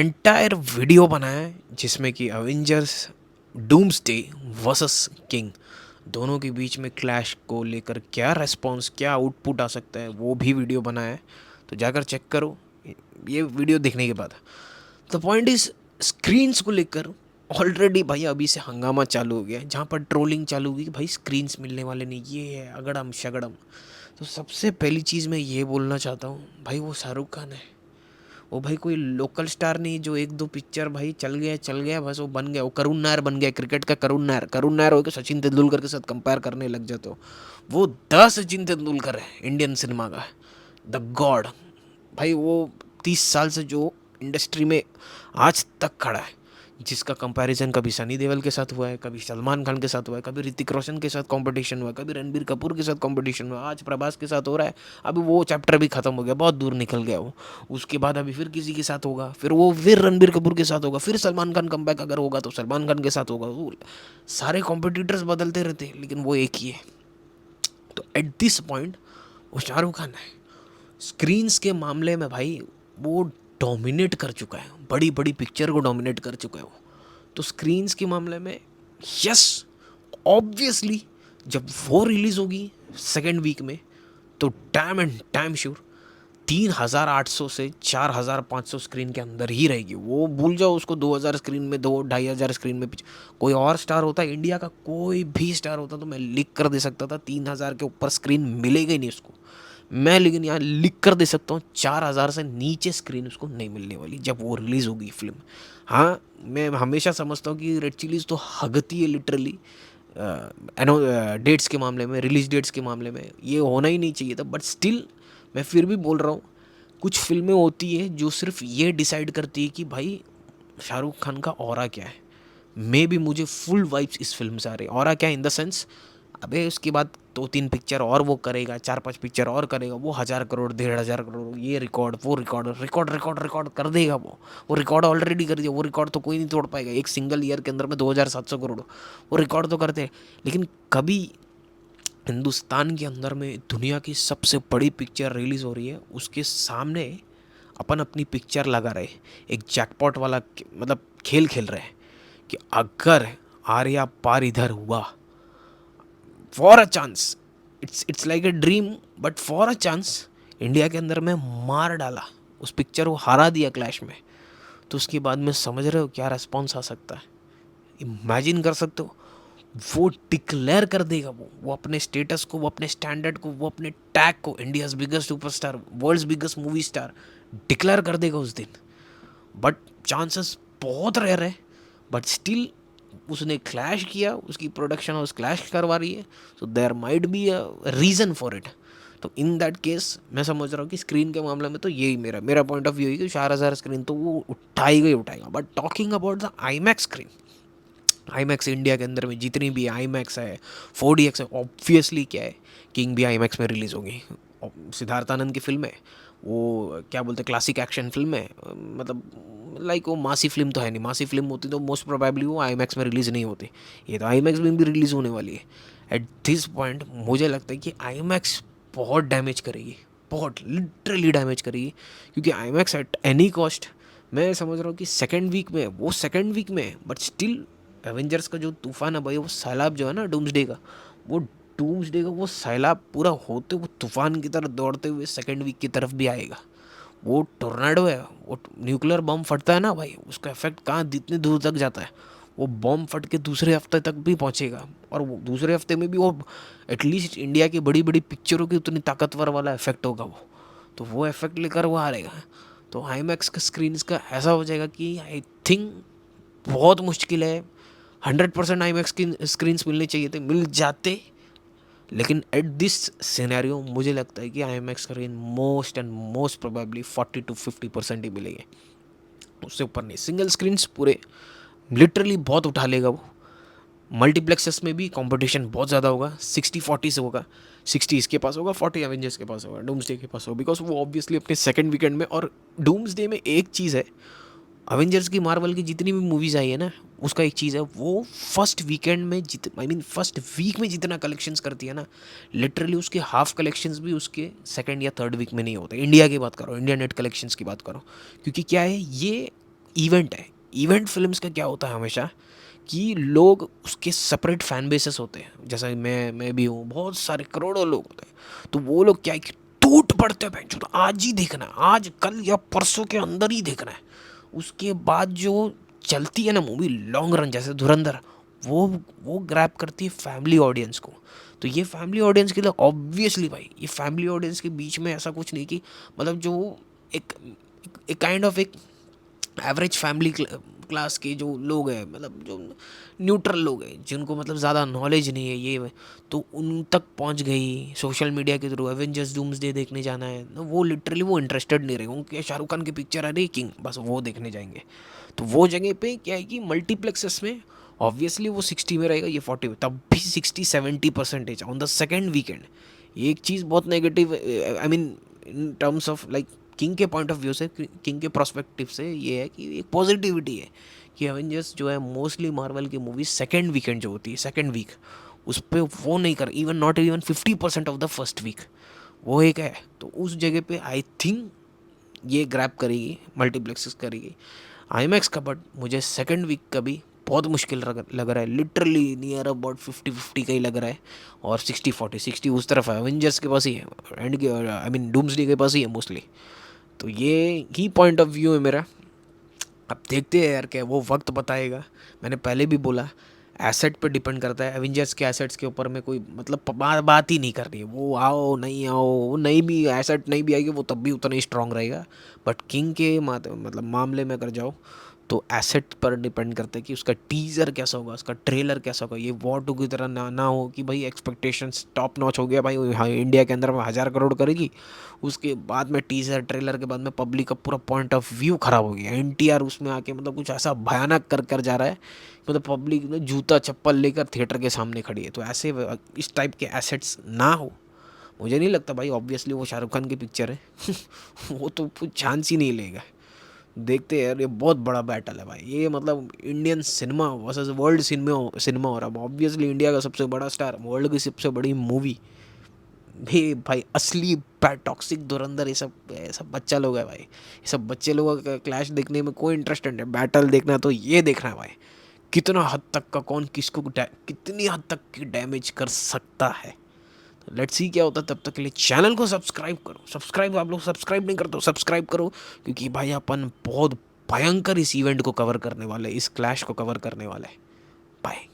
Entire video बनाया है जिसमें कि अवेंजर्स डूम्सडे वर्सेस किंग दोनों के बीच में क्लैश को लेकर क्या रेस्पॉन्स क्या आउटपुट आ सकता है वो भी वीडियो बनाया है। तो जाकर चेक करो ये वीडियो देखने के बाद। द पॉइंट इज स्क्रीन्स को लेकर ऑलरेडी भाई अभी से हंगामा चालू हो गया है, जहाँ पर ट्रोलिंग चालू हुई कि भाई स्क्रीन्स मिलने वाले नहीं, ये है अगड़म शगड़म। तो सबसे पहली चीज़ मैं ये बोलना चाहता हूँ भाई वो शाहरुख खान है, वो भाई कोई लोकल स्टार नहीं जो एक दो पिक्चर भाई चल गया बस वो बन गया, वो करुण नायर बन गया, क्रिकेट का करुण नायर होकर सचिन तेंदुलकर के साथ कंपेयर करने लग जाते हो। वो द सचिन तेंदुलकर है इंडियन सिनेमा का, द गॉड। भाई वो 30 साल से जो इंडस्ट्री में आज तक खड़ा है, जिसका कंपैरिजन कभी सनी देओल के साथ हुआ है, कभी सलमान खान के साथ हुआ है, कभी ऋतिक रोशन के साथ कंपटीशन हुआ है, कभी रणबीर कपूर के साथ कंपटीशन हुआ है, आज प्रभास के साथ हो रहा है। अभी वो चैप्टर भी खत्म हो गया, बहुत दूर निकल गया वो। उसके बाद अभी फिर किसी के साथ होगा, फिर रणबीर कपूर के साथ होगा, फिर सलमान खान कमबैक अगर होगा तो सलमान खान के साथ होगा। वो सारे कॉम्पिटिटर्स बदलते रहते हैं लेकिन वो एक ही है। तो एट दिस पॉइंट वो शाहरुख खान है स्क्रीन्स के मामले में भाई, वो डोमिनेट कर चुका है, बड़ी बड़ी पिक्चर को डोमिनेट कर चुका है वो। तो स्क्रीन्स के मामले में यस ऑब्वियसली जब वो रिलीज़ होगी सेकेंड वीक में तो डैम एंड डैम श्योर 3,800 से 4,500 स्क्रीन के अंदर ही रहेगी। वो भूल जाओ उसको 2,000 स्क्रीन में, 2-2,500 स्क्रीन में। कोई और स्टार होता, इंडिया का कोई भी स्टार होता तो मैं लिख कर दे सकता था 3,000 के ऊपर स्क्रीन मिलेगा ही नहीं उसको। मैं लेकिन यहाँ लिख कर दे सकता हूँ 4,000 से नीचे स्क्रीन उसको नहीं मिलने वाली जब वो रिलीज़ होगी फिल्म। हाँ मैं हमेशा समझता हूँ कि रेड चिलीज़ तो हगती है लिटरली डेट्स के मामले में, रिलीज डेट्स के मामले में ये होना ही नहीं चाहिए था। बट स्टिल मैं फिर भी बोल रहा हूँ कुछ फिल्में होती है जो सिर्फ ये डिसाइड करती है कि भाई शाहरुख खान का ऑरा क्या है। मे भी मुझे फुल वाइब्स इस फिल्म से आ रही है। ऑरा क्या इन द सेंस, अबे उसके बाद 2-3 पिक्चर और वो करेगा, 4-5 पिक्चर और करेगा, वो 1,000 करोड़ 1,500 करोड़ ये रिकॉर्ड वो रिकॉर्ड कर देगा। वो रिकॉर्ड ऑलरेडी कर दिया, वो रिकॉर्ड तो कोई नहीं तोड़ पाएगा। एक सिंगल ईयर के अंदर में 2,700 करोड़ वो रिकॉर्ड तो करते हैं। लेकिन कभी हिंदुस्तान के अंदर में दुनिया की सबसे बड़ी पिक्चर रिलीज़ हो रही है, उसके सामने अपन अपनी पिक्चर लगा रहे, एक जैकपॉट वाला मतलब खेल खेल रहे हैं कि अगर आर्या पार इधर हुआ for a chance, it's like a dream but for a chance India के अंदर में मार डाला, उस पिक्चर को हरा दिया क्लैश में, तो उसके बाद में समझ रहे हो क्या रेस्पॉन्स आ सकता है। इमेजिन कर सकते हो वो डिक्लेयर कर देगा, वो अपने स्टेटस को, वो अपने स्टैंडर्ड को, वो अपने टैग को India's biggest superstar, world's biggest movie star declare कर देगा उस दिन। बट चांसेस बहुत रेयर है, बट स्टिल उसने क्लैश किया, उसकी प्रोडक्शन हाउस क्लैश करवा रही है, so there might be a reason for it. तो इन दैट केस मैं समझ रहा हूँ कि स्क्रीन के मामले में तो यही मेरा पॉइंट ऑफ व्यू है कि 4,000 स्क्रीन तो वो उठाएगा ही उठाएगा। But talking about the I max screen, I max India के अंदर में जितनी भी आई मैक्स है, 4DX है, ऑब्वियसली क्या है किंग भी आई मैक्स में रिलीज़ होगी। सिद्धार्थ आनंद की फिल्म है, वो क्या बोलते हैं क्लासिक एक्शन फिल्म है, मतलब लाइक वो मासी फिल्म तो है नहीं, मासी फिल्म होती तो मोस्ट प्रोबेबली वो आई मैक्स में रिलीज़ नहीं होती। ये तो आई मैक्स में भी रिलीज़ होने वाली है। एट दिस पॉइंट मुझे लगता है कि आई मैक्स बहुत डैमेज करेगी, बहुत लिटरली डैमेज करेगी, क्योंकि I max at any cost, मैं समझ रहा हूँ कि सेकेंड वीक में, वो सेकेंड वीक में, बट स्टिल एवेंजर्स का जो तूफान है भाई, वो सैलाब जो है ना डूम्सडे का, वो डूम्सडे का वो सैलाब पूरा होते वो तूफान की तरह दौड़ते हुए सेकेंड वीक की तरफ भी आएगा। वो टोर्नाडो है, वो न्यूक्लियर बम फटता है ना भाई, उसका इफेक्ट कहाँ जितनी दूर तक जाता है, वो बम फट के दूसरे हफ्ते तक भी पहुंचेगा। और वो दूसरे हफ्ते में भी वो एटलीस्ट इंडिया की बड़ी बड़ी पिक्चरों की उतनी ताकतवर वाला इफेक्ट होगा वो, तो वो इफेक्ट लेकर वो हारेगा। तो आई मैक्स का स्क्रीन का ऐसा हो जाएगा कि आई थिंक बहुत मुश्किल है। 100% आई मैक्स की स्क्रीन्स मिलने चाहिए थे, मिल जाते, लेकिन एट दिस सिनेरियो मुझे लगता है कि I max screen most and most probably 40-50% ही मिलेंगे, उससे ऊपर नहीं। सिंगल स्क्रीन्स पूरे लिटरली बहुत उठा लेगा वो। मल्टीप्लेक्सेस में भी कंपटीशन बहुत ज़्यादा होगा, 60-40 से होगा, 60 इसके पास होगा, 40 एवेंजर्स के पास होगा, डूम्सडे के पास होगा, बिकॉज वो ऑब्वियसली अपने सेकंड वीकेंड में। और डूम्सडे में एक चीज़ है, अवेंजर्स की मार्वल की जितनी भी मूवीज़ आई है ना, उसका एक चीज़ है, वो फर्स्ट वीकेंड में फर्स्ट वीक में जितना कलेक्शंस करती है ना, लिटरली उसके हाफ कलेक्शंस भी उसके सेकंड या थर्ड वीक में नहीं होते। इंडिया की बात करो, इंडिया नेट कलेक्शंस की बात करो, क्योंकि क्या है ये इवेंट है। इवेंट फिल्म्स का क्या होता है हमेशा कि लोग उसके सेपरेट फैन बेसेस होते हैं, जैसा मैं भी हूँ, बहुत सारे करोड़ों लोग होते हैं। तो वो लोग क्या है कि टूट पड़ते हैं, तो आज ही देखना है, आज कल या परसों के अंदर ही देखना है। उसके बाद जो चलती है ना मूवी लॉन्ग रन, जैसे धुरंधर, वो वो ग्रैब करती है फैमिली ऑडियंस को। तो ये फैमिली ऑडियंस के लिए ऑब्वियसली भाई, ये फैमिली ऑडियंस के बीच में ऐसा कुछ नहीं कि मतलब जो एक एक काइंड ऑफ एक एवरेज फैमिली क्लास के जो लोग हैं, मतलब जो न्यूट्रल लोग हैं, जिनको मतलब ज़्यादा नॉलेज नहीं है ये, तो उन तक पहुंच गई सोशल मीडिया के थ्रू। एवेंजर्स डूम्सडे देखने जाना है ना, वो लिटरली वो इंटरेस्टेड नहीं रहे, उनके शाहरुख खान की पिक्चर आ रही किंग, बस वो देखने जाएंगे। तो वो जगह पे क्या है कि मल्टीप्लेक्सेस में ऑब्वियसली वो 60 में रहेगा, ये 40 में, तब भी 60-70% ऑन द सेकेंड वीकेंड। एक चीज़ बहुत negative, I mean in terms of like king के पॉइंट ऑफ व्यू से, किंग के प्रोस्पेक्टिव से, ये है कि एक पॉजिटिविटी है कि एवेंजर्स जो है मोस्टली मार्वल की मूवी सेकेंड वीकेंड जो होती है, सेकेंड वीक, उस पर वो नहीं कर, even not even 50% of the first week, वो एक है। तो उस जगह पे आई थिंक ये ग्रैब करेगी, मल्टीप्लेक्सेस करेगी आईमैक्स का। बट मुझे सेकेंड वीक का भी बहुत मुश्किल लग रहा है, लिटरली नियर अबाउट 50-50 का ही लग रहा है। और 60-40, 60 उस तरफ है, एवेंजर्स के पास ही है, एंड के आई मीन डूम्सडे के पास ही है मोस्टली। तो ये ही पॉइंट ऑफ व्यू है मेरा। अब देखते हैं यार, क्या वो वक्त बताएगा। मैंने पहले भी बोला, एसेट पे डिपेंड करता है। एवेंजर्स के एसेट्स के ऊपर में कोई मतलब बात ही नहीं कर रही है, वो आओ नहीं आओ, वो नहीं भी एसेट नहीं भी आएगी वो तब भी उतना ही स्ट्रांग रहेगा। बट किंग के मतलब मामले में अगर जाओ तो एसेट पर डिपेंड करता है कि उसका टीज़र कैसा होगा, उसका ट्रेलर कैसा होगा। ये वॉर टू की तरह ना हो कि भाई एक्सपेक्टेशंस टॉप नॉच हो गया भाई, हाँ इंडिया के अंदर में 1000 करोड़ करेगी, उसके बाद में टीज़र ट्रेलर के बाद में पब्लिक का पूरा पॉइंट ऑफ व्यू ख़राब हो गया, एनटीआर उसमें आके मतलब कुछ ऐसा भयानक कर जा रहा है, मतलब पब्लिक में जूता चप्पल लेकर थिएटर के सामने खड़ी है। तो ऐसे इस टाइप के एसेट्स ना हो, मुझे नहीं लगता भाई। ऑब्वियसली वो शाहरुख खान की पिक्चर है वो तो कुछ चांस ही नहीं लेगा। देखते हैं यार, ये बहुत बड़ा बैटल है भाई, ये मतलब Indian cinema versus world cinema हो रहा है। ऑब्वियसली इंडिया का सबसे बड़ा स्टार, वर्ल्ड की सबसे बड़ी मूवी भी भाई, असली टॉक्सिक धुरंधर, ये सब बच्चा लोग है भाई, ये सब बच्चे लोगों का क्लैश देखने में कोई इंटरेस्ट नहीं है। बैटल देखना तो ये देखना है भाई, कितना हद तक का कौन किसको कितनी हद तक की डैमेज कर सकता है। तो लेट्स सी क्या होता है। तब तक के लिए चैनल को सब्सक्राइब करो, सब्सक्राइब, आप लोग सब्सक्राइब नहीं करते हो सब्सक्राइब करो, क्योंकि भाई अपन बहुत भयंकर इस इवेंट को कवर करने वाले, इस क्लैश को कवर करने वाले। बाय।